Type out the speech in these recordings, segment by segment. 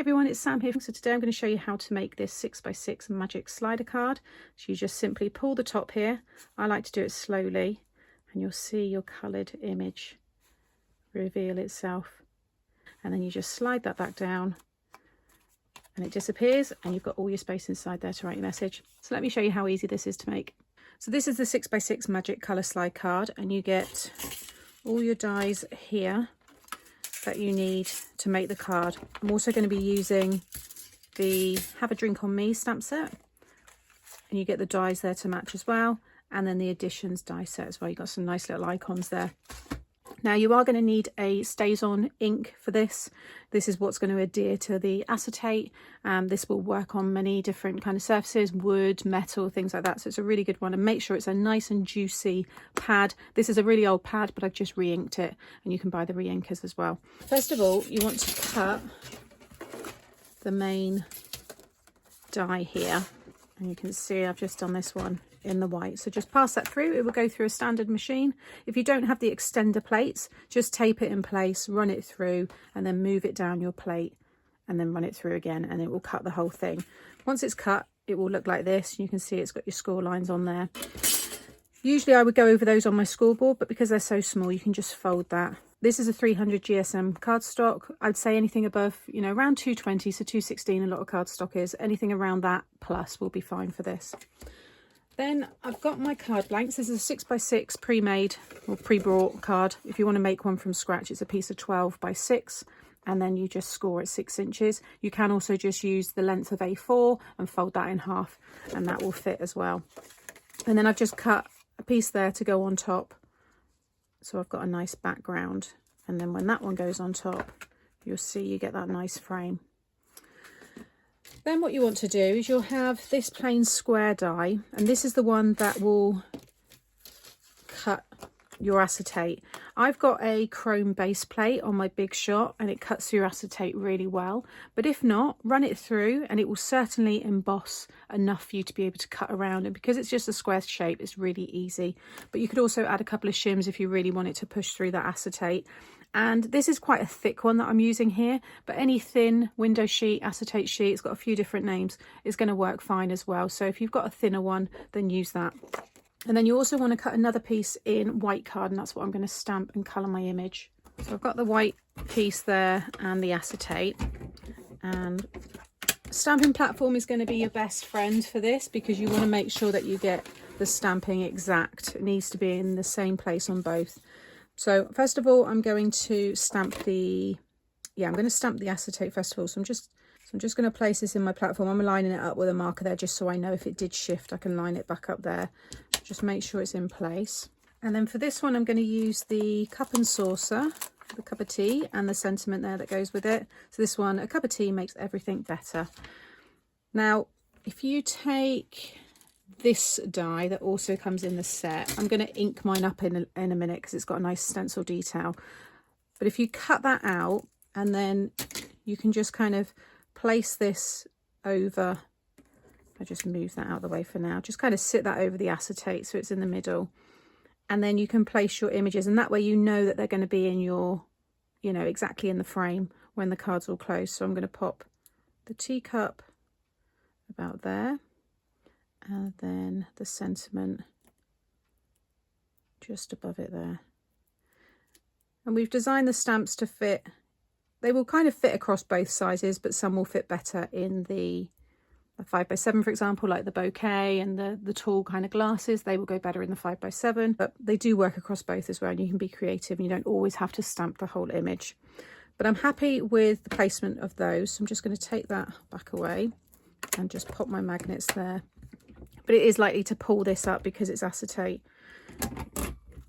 everyone, it's Sam here. So today I'm going to show you how to make this 6x6 magic slider card. So you just simply pull the top here. I like to do it slowly and you'll see your coloured image reveal itself. And then you just slide that back down and it disappears and you've got all your space inside there to write your message. So let me show you how easy this is to make. So this is the 6x6 magic colour slide card and you get all your dies here that you need to make the card. I'm also going to be using the Have a Drink on Me stamp set and you get the dies there to match as well, and then the additions die set as well. You've got some nice little icons there. Now you are going to need a stays on ink for this. This is what's going to adhere to the acetate, and this will work on many different kind of surfaces, wood, metal, things like that. So it's a really good one, and make sure it's a nice and juicy pad. This is a really old pad, but I've just re-inked it, and you can buy the re-inkers as well. First of all, you want to cut the main die here, and you can see I've just done this one in the white. So just pass that through. It will go through a standard machine. If you don't have the extender plates, just tape it in place, run it through, and then move it down your plate and then run it through again, and it will cut the whole thing. Once it's cut, it will look like this. You can see it's got your score lines on there. Usually I would go over those on my scoreboard, but because they're so small, you can just fold that. This is a 300 GSM cardstock. I'd say anything above, you know, around 220, so 216 a lot of cardstock is. Anything around that plus will be fine for this. Then I've got my card blanks. This is a 6x6 pre-made or pre-bought card. If you want to make one from scratch, it's a piece of 12x6, and then you just score at 6 inches. You can also just use the length of A4 and fold that in half, and that will fit as well. And then I've just cut a piece there to go on top, so I've got a nice background, and then when that one goes on top, you'll see you get that nice frame. Then what you want to do is you'll have this plain square die, and this is the one that will cut your acetate. I've got a chrome base plate on my Big Shot and it cuts your acetate really well, but if not, run it through and it will certainly emboss enough for you to be able to cut around, and because it's just a square shape, it's really easy. But you could also add a couple of shims if you really want it to push through that acetate. And this is quite a thick one that I'm using here, but any thin window sheet, acetate sheet, it's got a few different names, is going to work fine as well. So if you've got a thinner one, then use that. And then you also want to cut another piece in white card, and that's what I'm going to stamp and colour my image. So I've got the white piece there and the acetate, and stamping platform is going to be your best friend for this, because you want to make sure that you get the stamping exact. It needs to be in the same place on both. So first of all, I'm going to stamp the acetate first of all. So I'm just going to place this in my platform. I'm lining it up with a marker there just so I know if it did shift, I can line it back up there. Just make sure it's in place. And then for this one, I'm going to use the cup and saucer, the cup of tea, and the sentiment there that goes with it. So this one, a cup of tea makes everything better. Now, if you take this die that also comes in the set, I'm going to ink mine up in a minute because it's got a nice stencil detail, but if you cut that out and then you can just kind of place this over, I just move that out of the way for now, just kind of sit that over the acetate so it's in the middle, and then you can place your images, and that way you know that they're going to be in your, you know, exactly in the frame when the card's all closed. So I'm going to pop the teacup about there, and then the sentiment just above it there. And we've designed the stamps to fit, they will kind of fit across both sizes, but some will fit better in the 5x7, for example, like the bouquet and the tall kind of glasses. They will go better in the 5x7, but they do work across both as well, and you can be creative and you don't always have to stamp the whole image. But I'm happy with the placement of those, so I'm just going to take that back away and just pop my magnets there. But it is likely to pull this up because it's acetate.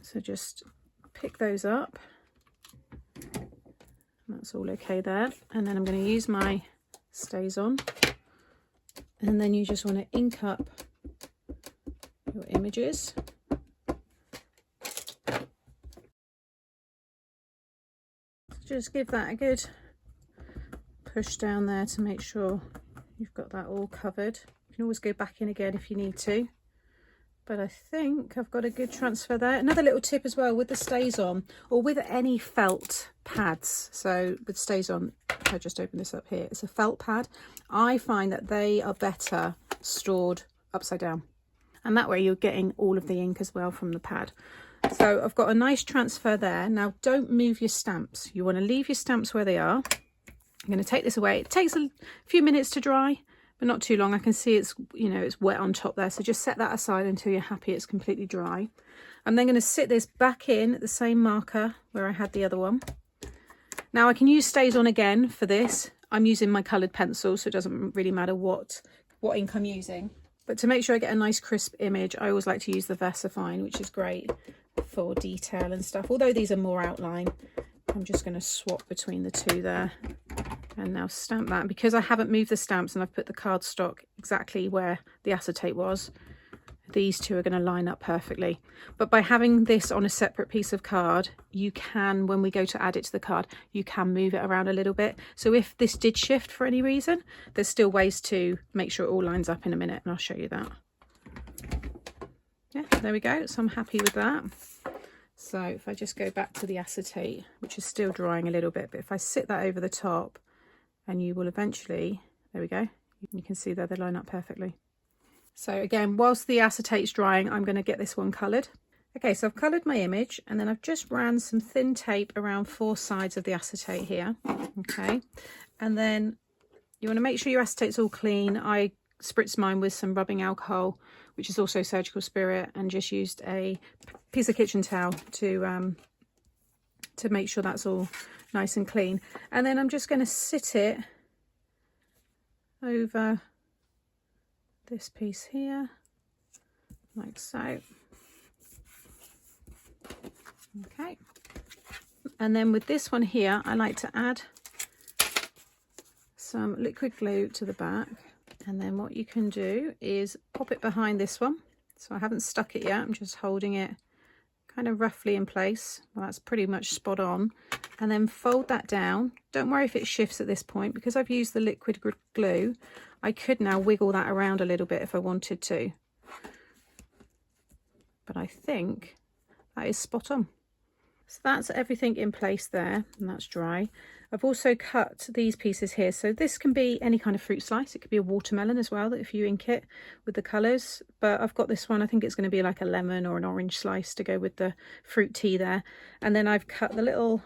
So just pick those up. That's all okay there. And then I'm going to use my stays on. And then you just want to ink up your images. Just give that a good push down there to make sure you've got that all covered. You can always go back in again if you need to, but I think I've got a good transfer there. Another little tip as well with the stays on, or with any felt pads, so with stays on, I just opened this up here, it's a felt pad. I find that they are better stored upside down, and that way you're getting all of the ink as well from the pad. So I've got a nice transfer there. Now don't move your stamps, you want to leave your stamps where they are. I'm going to take this away. It takes a few minutes to dry, but not too long. I can see it's, you know, it's wet on top there, so just set that aside until you're happy it's completely dry. I'm then going to sit this back in at the same marker where I had the other one. Now I can use Stays On again for this. I'm using my coloured pencil, so it doesn't really matter what ink I'm using. But to make sure I get a nice crisp image, I always like to use the VersaFine, which is great for detail and stuff. Although these are more outline, I'm just going to swap between the two there. And now stamp that. And because I haven't moved the stamps and I've put the cardstock exactly where the acetate was, these two are going to line up perfectly. But by having this on a separate piece of card, you can, when we go to add it to the card, you can move it around a little bit. So if this did shift for any reason, there's still ways to make sure it all lines up in a minute, and I'll show you that. Yeah, there we go. So I'm happy with that. So if I just go back to the acetate, which is still drying a little bit, but if I sit that over the top, and you will eventually, there we go, you can see there they line up perfectly. So again, whilst the acetate's drying, I'm going to get this one coloured. Okay, so I've coloured my image, and then I've just ran some thin tape around 4 sides of the acetate here. Okay, and then you want to make sure your acetate's all clean. I spritzed mine with some rubbing alcohol, which is also Surgical Spirit, and just used a piece of kitchen towel to make sure that's all nice and clean. And then I'm just going to sit it over this piece here, like so. Okay, and then with this one here, I like to add some liquid glue to the back, and then what you can do is pop it behind this one. So I haven't stuck it yet, I'm just holding it kind of roughly in place. Well, that's pretty much spot on. And then fold that down. Don't worry if it shifts at this point, because I've used the liquid glue. I could now wiggle that around a little bit if I wanted to. But I think that is spot on. So that's everything in place there, and that's dry. I've also cut these pieces here. So this can be any kind of fruit slice. It could be a watermelon as well, that if you ink it with the colours. But I've got this one, I think it's going to be like a lemon or an orange slice to go with the fruit tea there. And then I've cut the little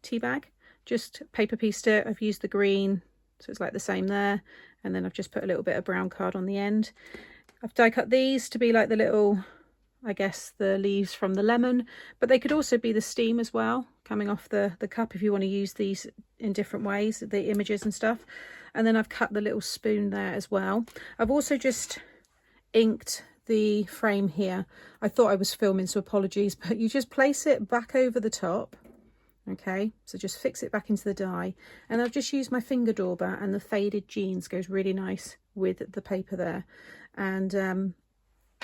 tea bag, just paper pieced it. I've used the green, so it's like the same there. And then I've just put a little bit of brown card on the end. I've die cut these to be like the little, I guess, the leaves from the lemon, but they could also be the steam as well, coming off the cup if you want to use these in different ways, the images and stuff. And then I've cut the little spoon there as well. I've also just inked the frame here. I thought I was filming, so apologies, but you just place it back over the top. Okay, so just fix it back into the die, and I've just used my finger dauber, and the faded jeans goes really nice with the paper there. And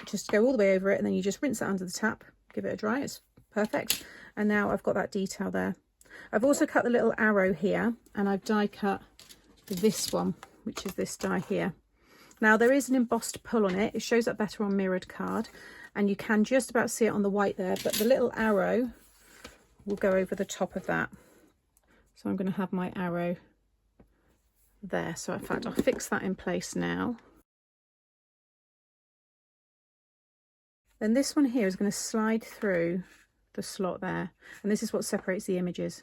just go all the way over it, and then you just rinse it under the tap, give it a dry, it's perfect. And now I've got that detail there. I've also cut the little arrow here, and I've die cut this one, which is this die here. Now there is an embossed pull on it. It shows up better on mirrored card, and you can just about see it on the white there, but the little arrow will go over the top of that. So I'm going to have my arrow there. So in fact, I'll fix that in place now. Then this one here is going to slide through the slot there, and this is what separates the images.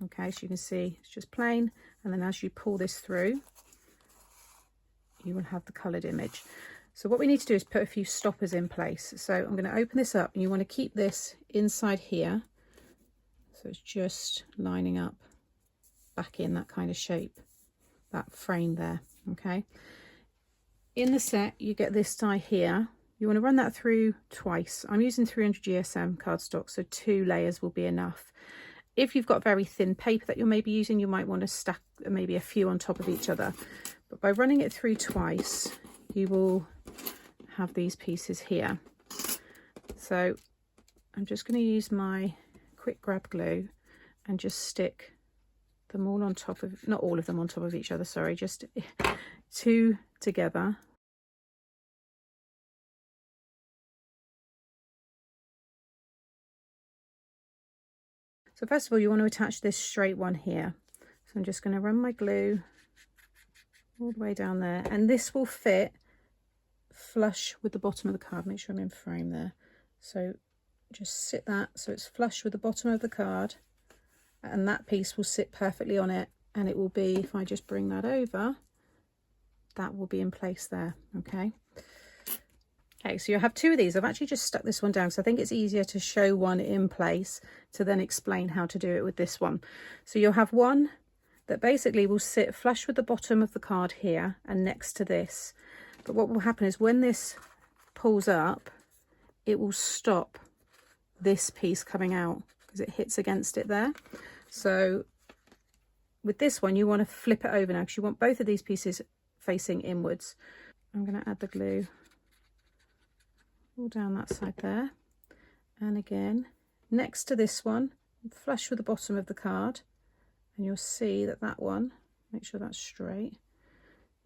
Okay, so you can see it's just plain, and then as you pull this through, you will have the coloured image. So what we need to do is put a few stoppers in place. So I'm going to open this up, and you want to keep this inside here, so it's just lining up back in that kind of shape, that frame there. Okay, in the set you get this die here. You want to run that through twice. I'm using 300 GSM cardstock, so 2 layers will be enough. If you've got very thin paper that you're maybe using, you might want to stack maybe a few on top of each other. But by running it through twice, you will have these pieces here. So I'm just going to use my quick grab glue and just stick them all on top of, not all of them on top of each other, sorry, just 2 together. So first of all, you want to attach this straight one here. So I'm just going to run my glue all the way down there, and this will fit flush with the bottom of the card. Make sure I'm in frame there. So just sit that so it's flush with the bottom of the card, and that piece will sit perfectly on it, and it will be, if I just bring that over, that will be in place there. Okay. Okay, so you have two of these. I've actually just stuck this one down because I think it's easier to show one in place to then explain how to do it with this one. So you'll have one that basically will sit flush with the bottom of the card here and next to this. But what will happen is when this pulls up, it will stop this piece coming out because it hits against it there. So with this one, you want to flip it over now because you want both of these pieces facing inwards. I'm going to add the glue all down that side there, and again next to this one, flush with the bottom of the card, and you'll see that that one, make sure that's straight,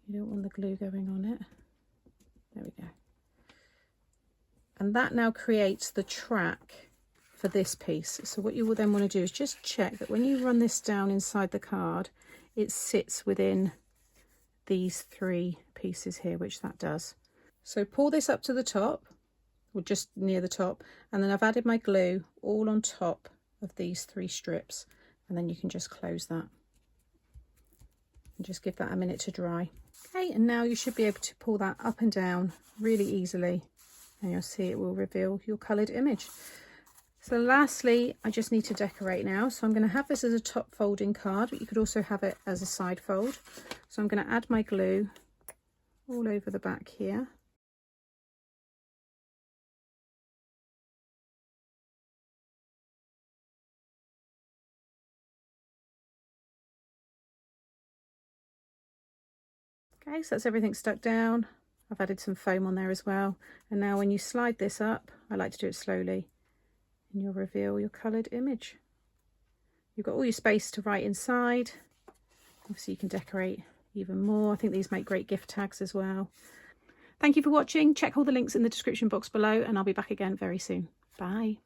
you don't want the glue going on it. There we go. And that now creates the track for this piece. So what you will then want to do is just check that when you run this down inside the card, it sits within these three pieces here, which that does. So pull this up to the top, or just near the top, and then I've added my glue all on top of these three strips, and then you can just close that and just give that a minute to dry. Okay, and now you should be able to pull that up and down really easily, and you'll see it will reveal your coloured image. So lastly, I just need to decorate now. So I'm going to have this as a top folding card, but you could also have it as a side fold. So I'm going to add my glue all over the back here. Okay, so that's everything stuck down. I've added some foam on there as well. And now when you slide this up, I like to do it slowly, and you'll reveal your coloured image. You've got all your space to write inside. Obviously you can decorate even more. I think these make great gift tags as well. Thank you for watching. Check all the links in the description box below, and I'll be back again very soon. Bye.